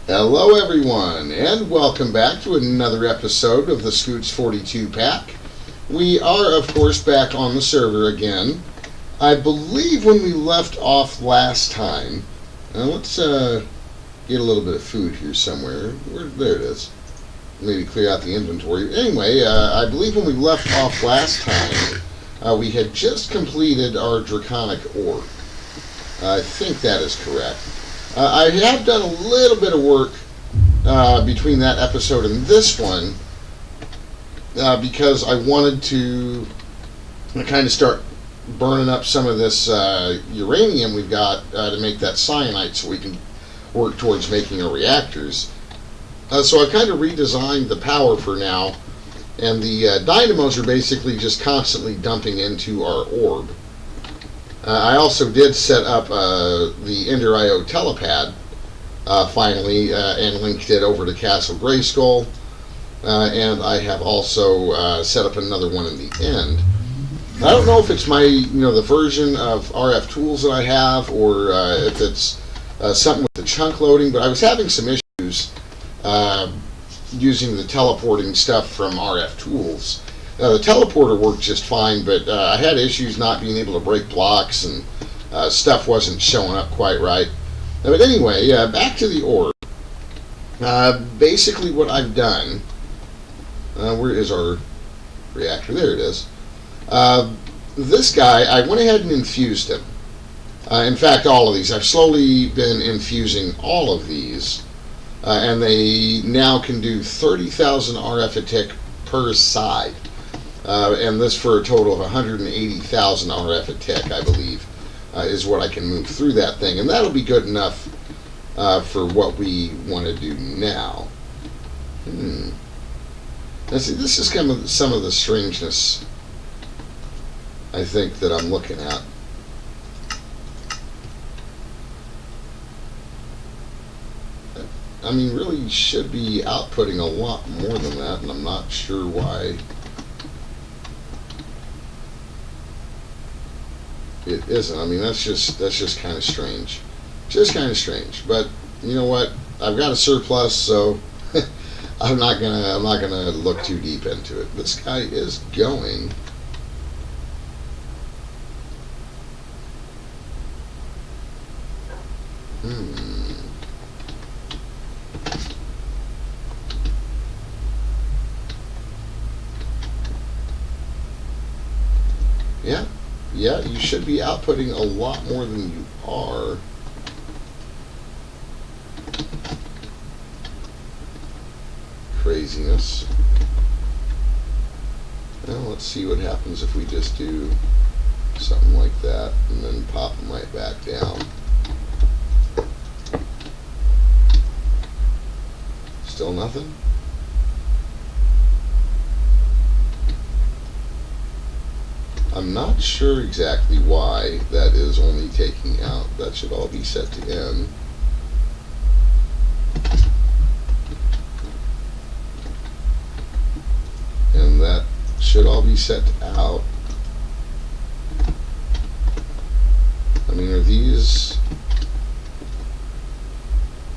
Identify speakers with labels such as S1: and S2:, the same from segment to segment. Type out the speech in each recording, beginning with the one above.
S1: Hello everyone, and welcome back to another episode of the Scootz 42 pack. We are, of course, back on the server again. I believe when we left off last time, let's get a little bit of food here somewhere. There it is. Maybe clear out the inventory. Anyway, I believe when we left off last time, we had just completed our Draconic Orb. I think that is correct. I have done a little bit of work between that episode and this one because I wanted to kind of start burning up some of this uranium we've got to make that cyanide so we can work towards making our reactors. So I've kind of redesigned the power for now, and the dynamos are basically just constantly dumping into our orb. I also did set up the Ender IO telepad finally and linked it over to Castle Grayskull, and I have also set up another one in the end. I don't know if it's my the version of RF tools that I have, or if it's something with the chunk loading, but I was having some issues using the teleporting stuff from RF tools. The teleporter worked just fine, but I had issues not being able to break blocks, and stuff wasn't showing up quite right. But anyway, back to the orb. Basically what I've done, where is our reactor? There it is. This guy, I went ahead and infused him. In fact, all of these. I've slowly been infusing all of these, and they now can do 30,000 RF a tick per side. And this for a total of 180,000 RF a tick, I believe, is what I can move through that thing. And that'll be good enough for what we want to do now. Now, see, this is kind of some of the strangeness, I think, that I'm looking at. I mean, really should be outputting a lot more than that, and I'm not sure why it isn't. I mean, that's just kind of strange. Just kind of strange. But you know what? I've got a surplus, so I'm not gonna look too deep into it. This guy is going. Yeah, you should be outputting a lot more than you are. Craziness. Well, let's see what happens if we just do something like that and then pop them right back down. Still nothing? I'm not sure exactly why that is only taking out. That should all be set to N. And that should all be set to out. I mean, are these...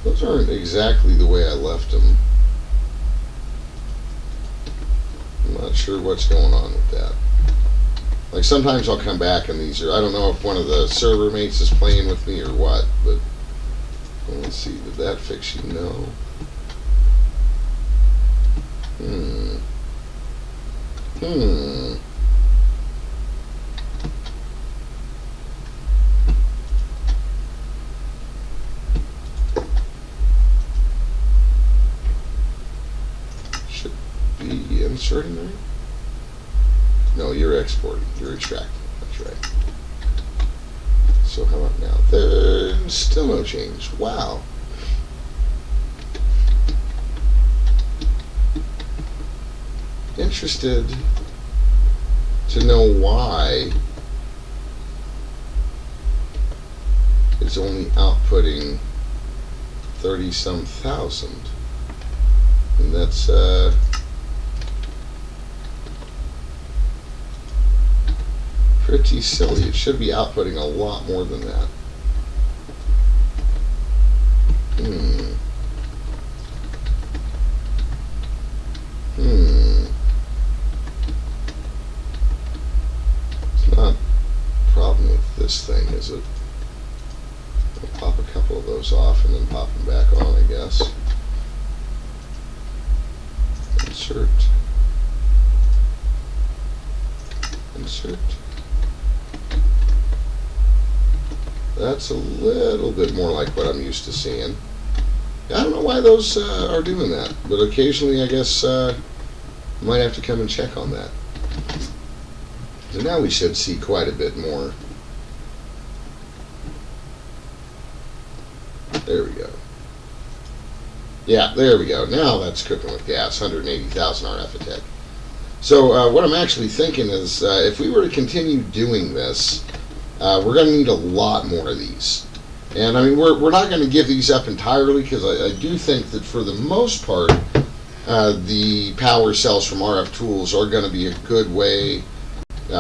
S1: Those aren't exactly the way I left them. I'm not sure what's going on with that. Like, sometimes I'll come back and these are, I don't know if one of the server mates is playing with me or what, but let's see, did that fix you? No. Should be inserting right? No, you're exporting. You're extracting. That's right. So how about now? There's still no change. Wow. Interested to know why it's only outputting 30-some thousand. And that's pretty silly. It should be outputting a lot more than that. It's not a problem with this thing, is it? I'll pop a couple of those off and then pop them back on, I guess. Insert. Insert. That's a little bit more like what I'm used to seeing. I don't know why those are doing that, but occasionally I guess might have to come and check on that. So now we should see quite a bit more. There we go. Yeah, there we go. Now that's cooking with gas, 180,000 RF a tick. So what I'm actually thinking is if we were to continue doing this, we're going to need a lot more of these. And I mean, we're not going to give these up entirely, because I do think that for the most part, the power cells from RF Tools are going to be a good way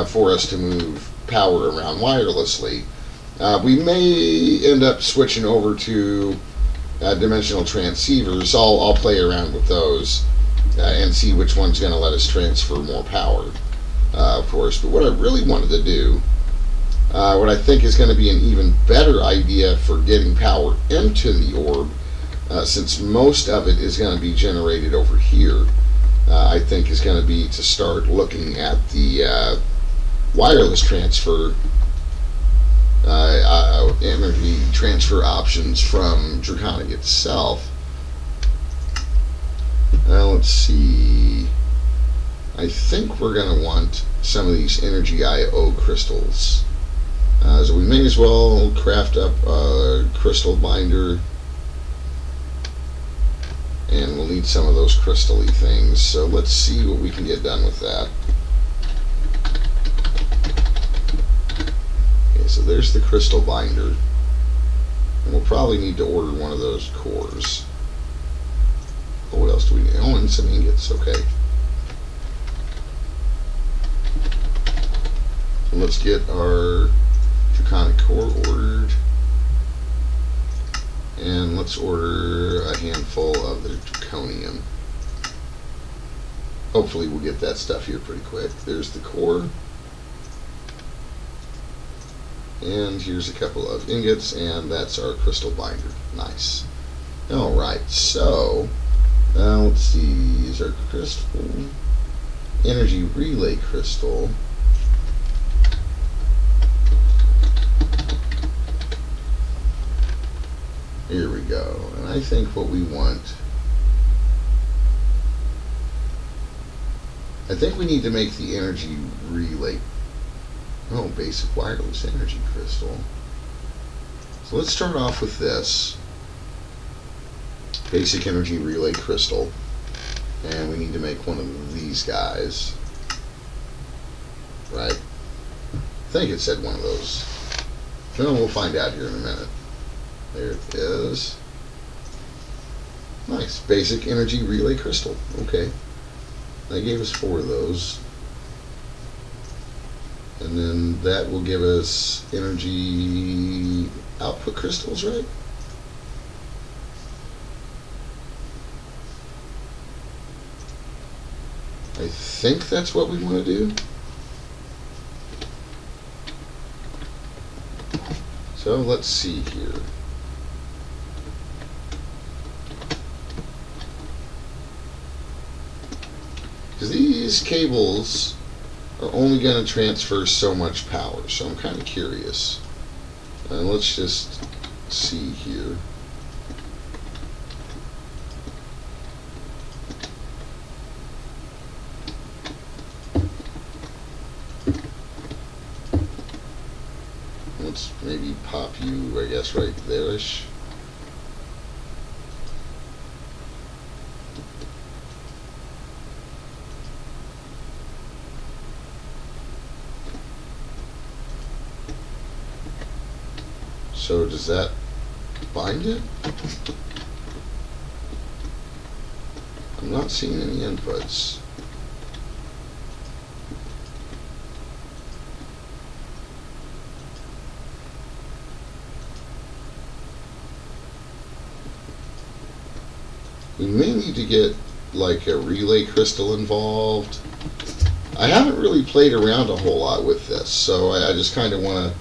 S1: for us to move power around wirelessly. We may end up switching over to dimensional transceivers. I'll play around with those and see which one's going to let us transfer more power, of course. But what I really wanted to do, what I think is going to be an even better idea for getting power into the orb, since most of it is going to be generated over here, I think is going to be to start looking at the wireless transfer, energy transfer options from Draconic itself. Now let's see. I think we're going to want some of these energy IO crystals. So we may as well craft up a crystal binder, and we'll need some of those crystal-y things. So let's see what we can get done with that. Okay, so there's the crystal binder, and we'll probably need to order one of those cores. Oh, what else do we need? Oh, and some ingots. Okay. So let's get our Draconic core ordered, and let's order a handful of the Draconium. Hopefully we'll get that stuff here pretty quick. There's the core, and here's a couple of ingots, and that's our crystal binder. Nice. Alright, so let's see, is our crystal energy relay crystal. Here we go. And I think what we want, I think we need to make the energy relay, basic wireless energy crystal. So let's start off with this basic energy relay crystal, and we need to make one of these guys, right? I think it said one of those. No, we'll find out here in a minute. There it is. Nice. Basic energy relay crystal. Okay. That gave us 4 of those. And then that will give us energy output crystals, right? I think that's what we want to do. So let's see here. Because these cables are only going to transfer so much power, so I'm kind of curious. And let's just see here. Let's maybe pop you, I guess, right there-ish. So does that bind it? I'm not seeing any inputs. We may need to get like a relay crystal involved. I haven't really played around a whole lot with this, so I just kind of want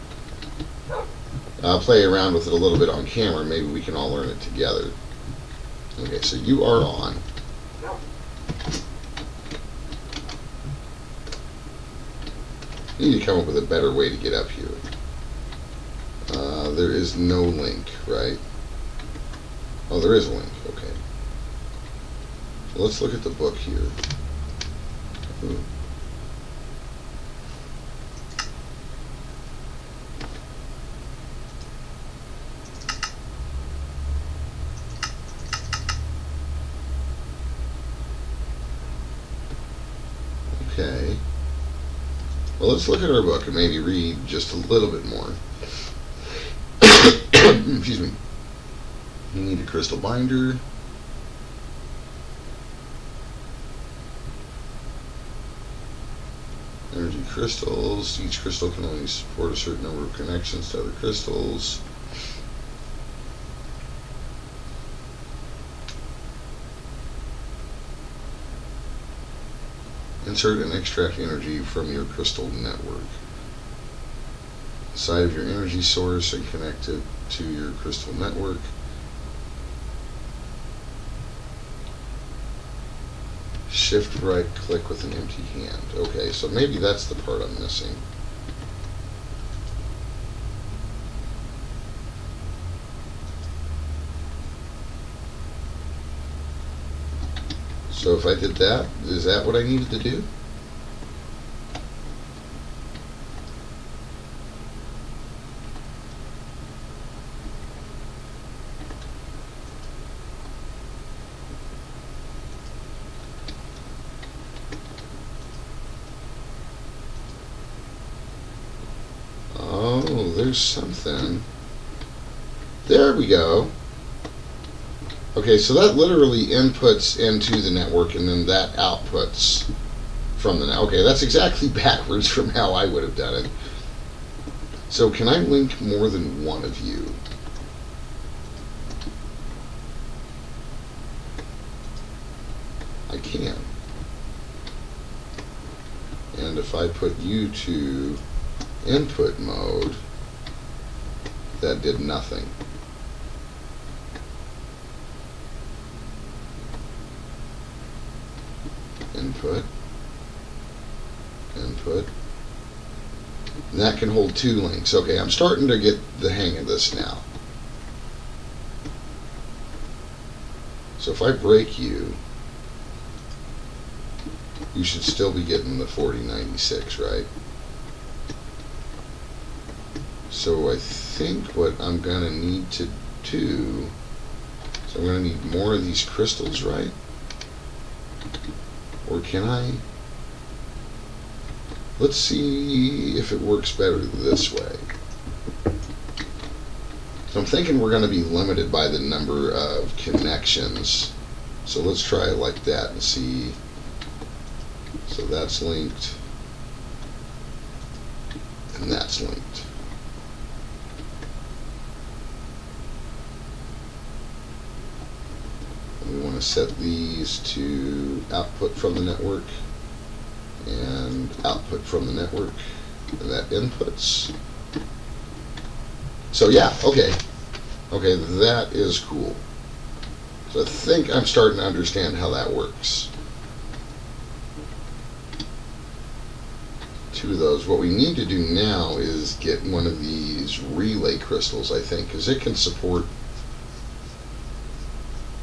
S1: to play around with it a little bit on camera. Maybe we can all learn it together. Okay, so you are on. You need to come up with a better way to get up here. There is no link, right? Oh, there is a link. Okay. So let's look at the book here. Ooh. Okay. Well, let's look at our book and maybe read just a little bit more. Excuse me. You need a crystal binder. Energy crystals. Each crystal can only support a certain number of connections to other crystals. Insert and extract energy from your crystal network. Side of your energy source and connect it to your crystal network. Shift right click with an empty hand. Okay, so maybe that's the part I'm missing. So if I did that, is that what I needed to do? Oh, there's something. There we go. Okay, so that literally inputs into the network and then that outputs from the network. Okay, that's exactly backwards from how I would have done it. So can I link more than one of you? I can. And if I put you to input mode, that did nothing. Input, input. And that can hold two links. Okay, I'm starting to get the hang of this now. So if I break you, you should still be getting the 4096, right? So I think what I'm going to need to do, so I'm going to need more of these crystals, right? Or can I? Let's see if it works better this way. So I'm thinking we're going to be limited by the number of connections. So let's try it like that and see. So that's linked. And that's linked. We want to set these to output from the network and output from the network, and that inputs. So yeah, okay, that is cool. So I think I'm starting to understand how that works. Two of those. What we need to do now is get one of these relay crystals, I think, because it can support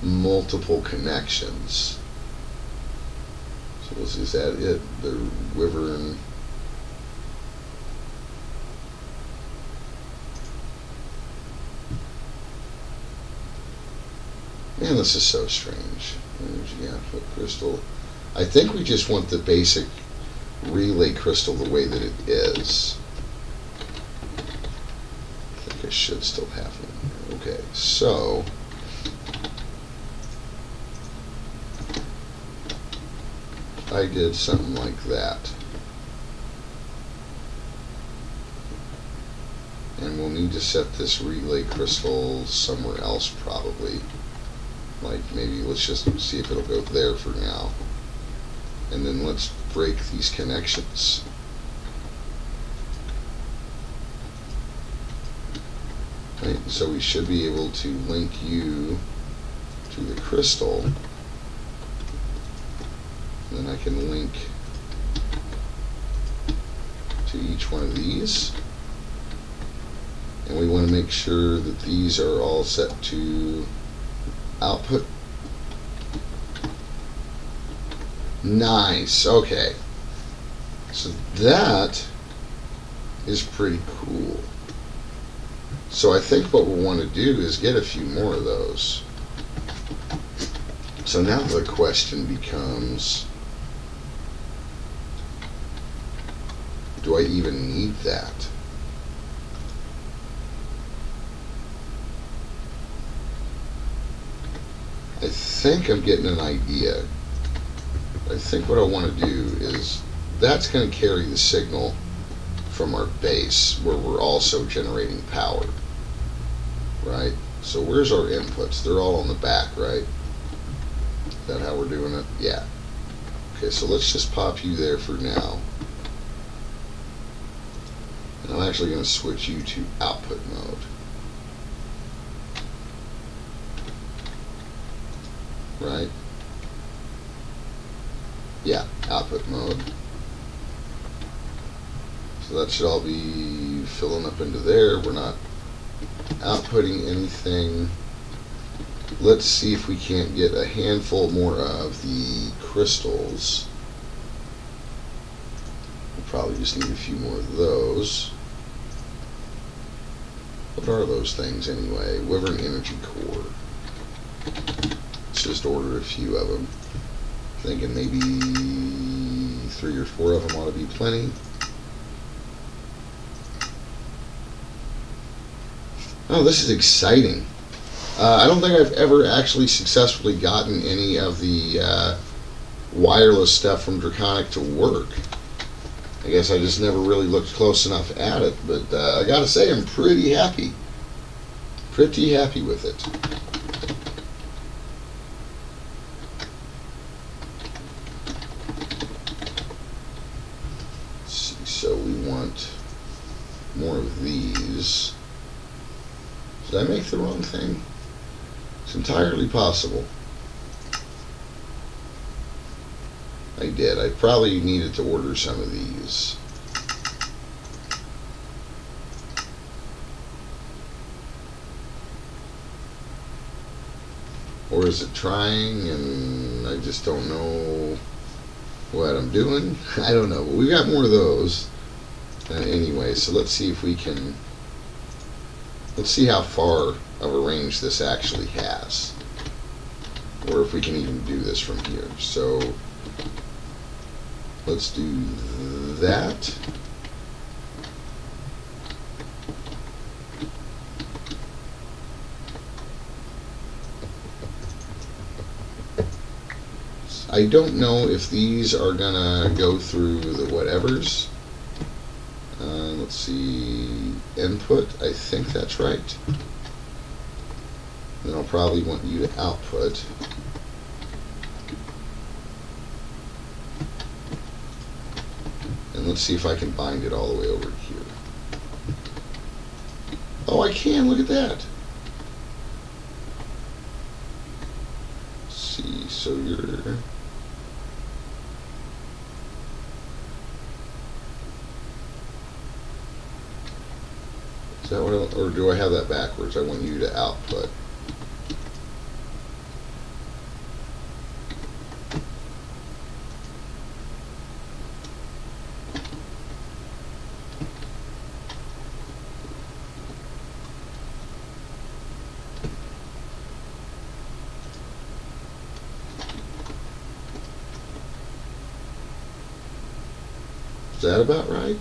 S1: multiple connections. So is that it? The Wyvern. Man, this is so strange. Energy output crystal. I think we just want the basic relay crystal the way that it is. I think I should still have one. Okay, so I did something like that. And we'll need to set this relay crystal somewhere else probably. Like maybe let's just see if it'll go there for now. And then let's break these connections. Right, so we should be able to link you to the crystal. Then I can link to each one of these. And we want to make sure that these are all set to output. Nice, okay. So that is pretty cool. So I think what we'll want to do is get a few more of those. So now the question becomes, do I even need that? I think I'm getting an idea. I think what I want to do is, that's going to carry the signal from our base where we're also generating power. Right? So where's our inputs? They're all on the back, right? Is that how we're doing it? Yeah. Okay, so let's just pop you there for now. And I'm actually going to switch you to output mode. Right? Yeah, output mode. So that should all be filling up into there. We're not outputting anything. Let's see if we can't get a handful more of the crystals. We'll probably just need a few more of those. What are those things anyway? Wyvern Energy Core. Let's just order a few of them. Thinking maybe 3 or 4 of them ought to be plenty. Oh, this is exciting. I don't think I've ever actually successfully gotten any of the wireless stuff from Draconic to work. I guess I just never really looked close enough at it, but I gotta say I'm pretty happy. Pretty happy with it. Let's see, so we want more of these. Did I make the wrong thing? It's entirely possible. I did. I probably needed to order some of these. Or is it trying and I just don't know what I'm doing? I don't know. But we've got more of those. Anyway, so let's see if we can... Let's see how far of a range this actually has. Or if we can even do this from here. So let's do that. I don't know if these are gonna go through the whatevers. Let's see, input, I think that's right. Then I'll probably want you to output. And let's see if I can bind it all the way over here. Oh, I can, look at that. Let's see, so you're... Is that what or do I have that backwards? I want you to output. Is that about right?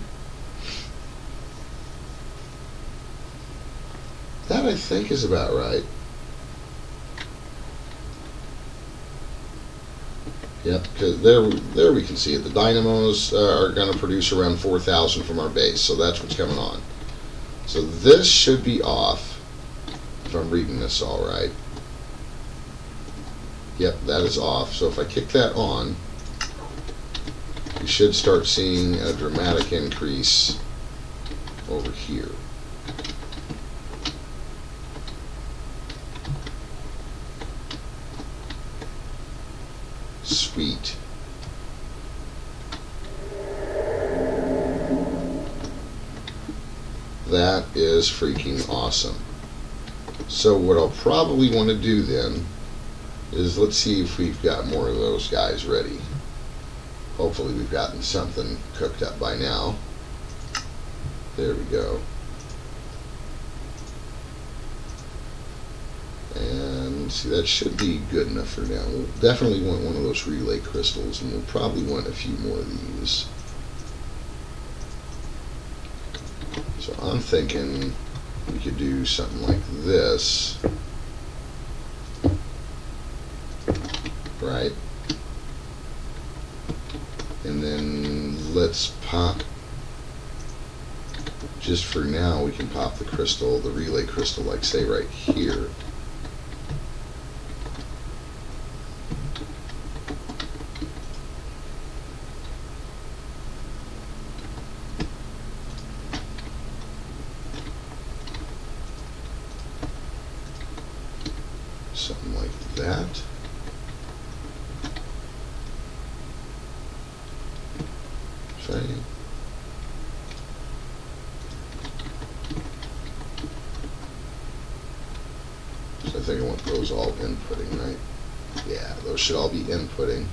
S1: That I think is about right. Yep, because there we can see it. The dynamos are going to produce around 4,000 from our base, so that's what's coming on. So this should be off, if I'm reading this all right. Yep, that is off. So if I kick that on, you should start seeing a dramatic increase over here. Sweet. That is freaking awesome. So what I'll probably want to do then is let's see if we've got more of those guys ready. Hopefully we've gotten something cooked up by now. There we go. And see, that should be good enough for now. We'll definitely want one of those relay crystals, and we'll probably want a few more of these. So I'm thinking we could do something like this, right? And then let's pop, just for now, we can pop the crystal, the relay crystal, like say right here. Something like that. Okay. So I think I want those all inputting, right? Yeah, those should all be inputting.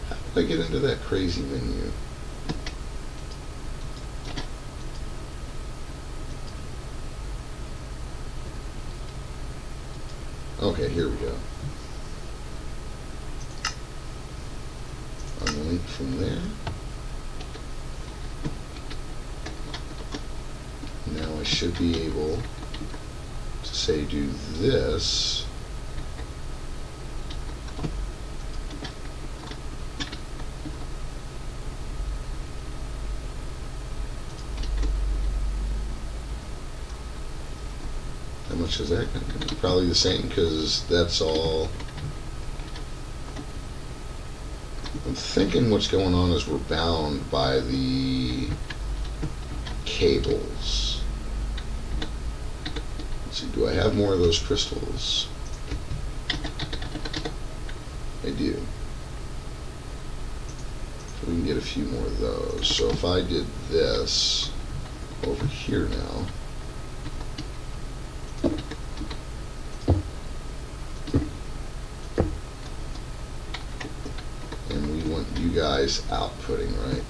S1: How did I get into that crazy menu? Okay, here we go. Unlink from there. Now I should be able to say do this. How much is that going to be? Probably the same, because that's all. I'm thinking what's going on is we're bound by the cables. Let's see, do I have more of those crystals? I do. So we can get a few more of those. So if I did this over here now, you guys outputting, right?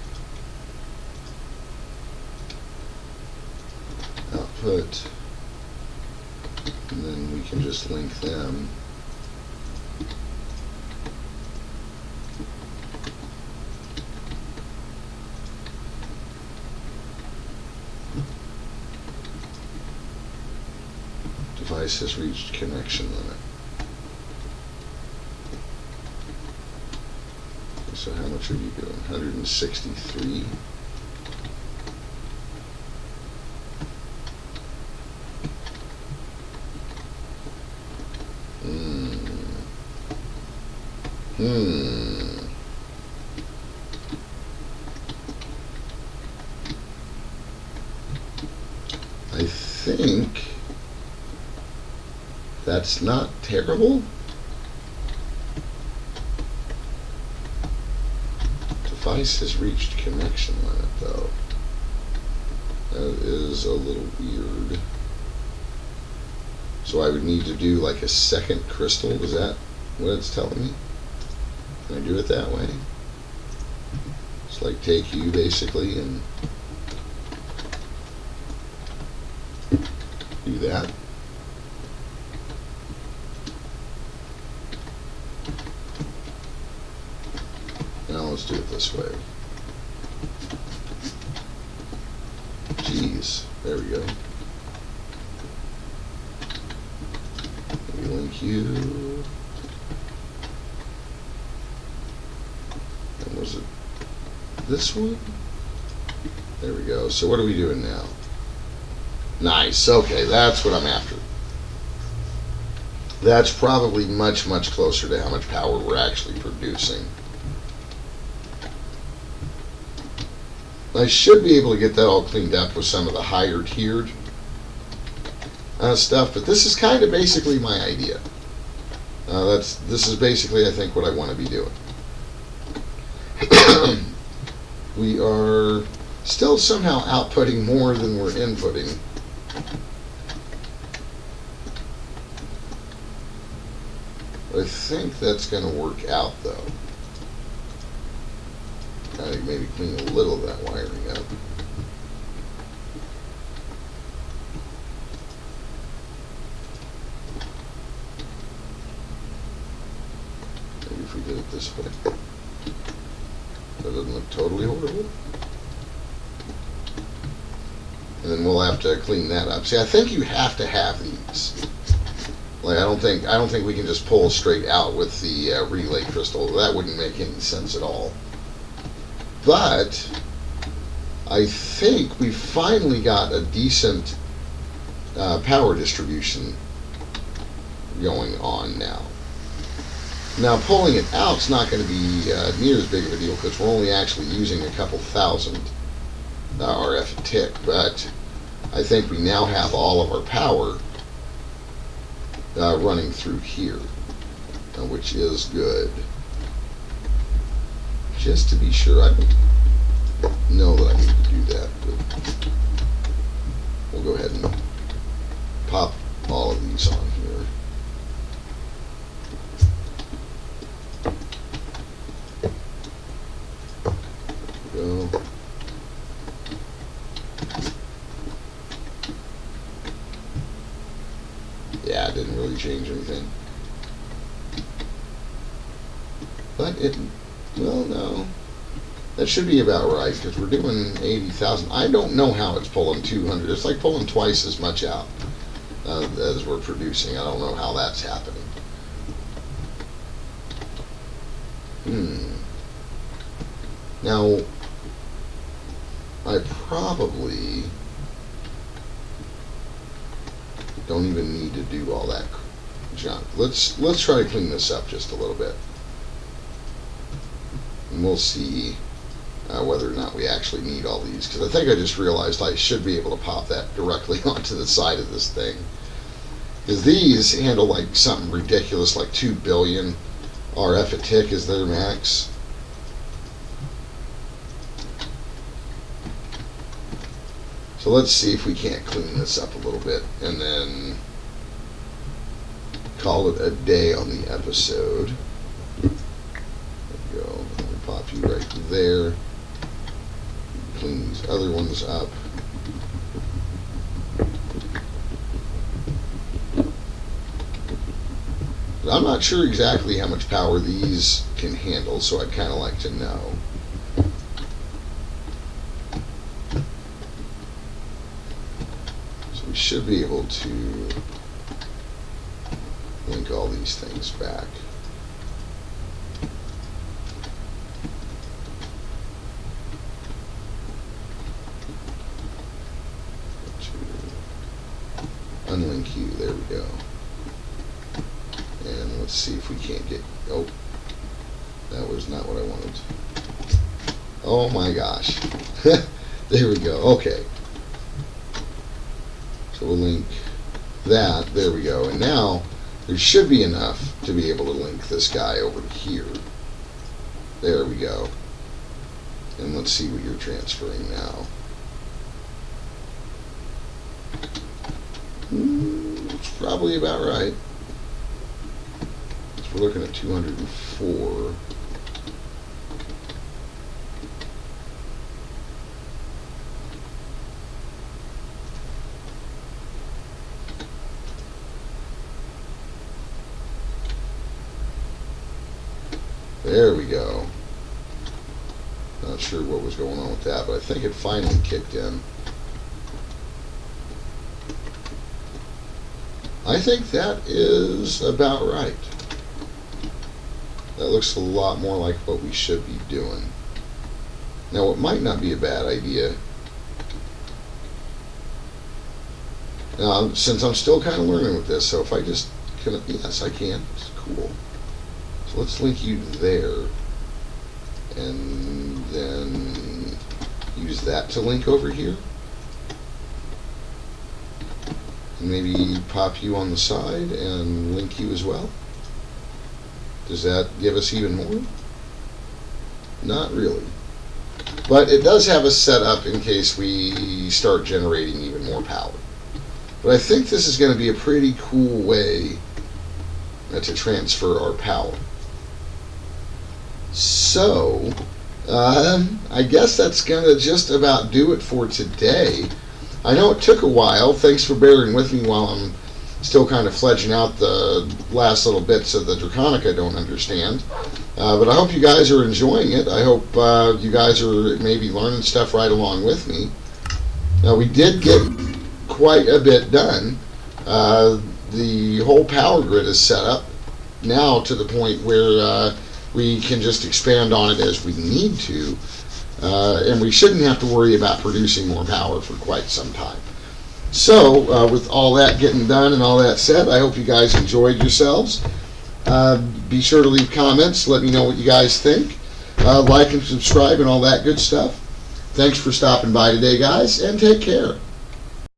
S1: Output, and then we can just link them. Device has reached connection limit. So how much are you doing? 163. I think that's not terrible. Device has reached connection limit, though. That is a little weird. So I would need to do like a second crystal. Is that what it's telling me? Can I do it that way? It's like take you basically and do that. Now let's do it this way. Jeez, there we go. We link you. And was it this one? There we go. So what are we doing now? Nice. Okay, that's what I'm after. That's probably much, much closer to how much power we're actually producing. I should be able to get that all cleaned up with some of the higher tiered stuff, but this is kind of basically my idea. This is basically, I think, what I want to be doing. We are still somehow outputting more than we're inputting. I think that's going to work out, though. Gotta maybe clean a little of that wiring up. Maybe if we did it this way. That doesn't look totally horrible. And then we'll have to clean that up. See, I think you have to have these. Like, I don't think we can just pull straight out with the relay crystal. That wouldn't make any sense at all. But I think we finally got a decent power distribution going on now. Now, pulling it out is not going to be near as big of a deal because we're only actually using a couple thousand RF a tick. But I think we now have all of our power running through here, which is good. Just to be sure, I don't know that I need to do that, but we'll go ahead and pop all of these on here. Go. Yeah, it didn't really change anything. But it, well, no. That should be about right, because we're doing 80,000. I don't know how it's pulling 200. It's like pulling twice as much out as we're producing. I don't know how that's happening. Now, I probably don't even need to do all that junk. Let's try to clean this up just a little bit. And we'll see whether or not we actually need all these, because I think I just realized I should be able to pop that directly onto the side of this thing, because these handle like something ridiculous, like 2 billion RF a tick is their max. So let's see if we can't clean this up a little bit and then call it a day on the episode. There we go. Let me pop you right there. Clean these other ones up. I'm not sure exactly how much power these can handle, so I'd kind of like to know. So we should be able to link all these things back. Unlink you, there we go. And let's see if we can't get, oh, that was not what I wanted. Oh my gosh. There we go, okay. So we'll link that, there we go. And now there should be enough to be able to link this guy over to here. There we go. And let's see what you're transferring now. It's probably about right. So we're looking at 204. There we go. Not sure what was going on with that, but I think it finally kicked in. I think that is about right. That looks a lot more like what we should be doing. Now, it might not be a bad idea. Now, since I'm still kind of learning with this, so if I just Yes, I can. It's cool. So let's link you there, and then use that to link over here. And maybe pop you on the side and link you as well. Does that give us even more? Not really. But it does have us set up in case we start generating even more power. But I think this is going to be a pretty cool way to transfer our power. So, I guess that's going to just about do it for today. I know it took a while. Thanks for bearing with me while I'm still kind of fledging out the last little bits of the Draconic I don't understand. But I hope you guys are enjoying it. I hope you guys are maybe learning stuff right along with me. Now, we did get quite a bit done. The whole power grid is set up now to the point where we can just expand on it as we need to. And we shouldn't have to worry about producing more power for quite some time. So, with all that getting done and all that said, I hope you guys enjoyed yourselves. Be sure to leave comments. Let me know what you guys think. Like and subscribe and all that good stuff. Thanks for stopping by today, guys, and take care.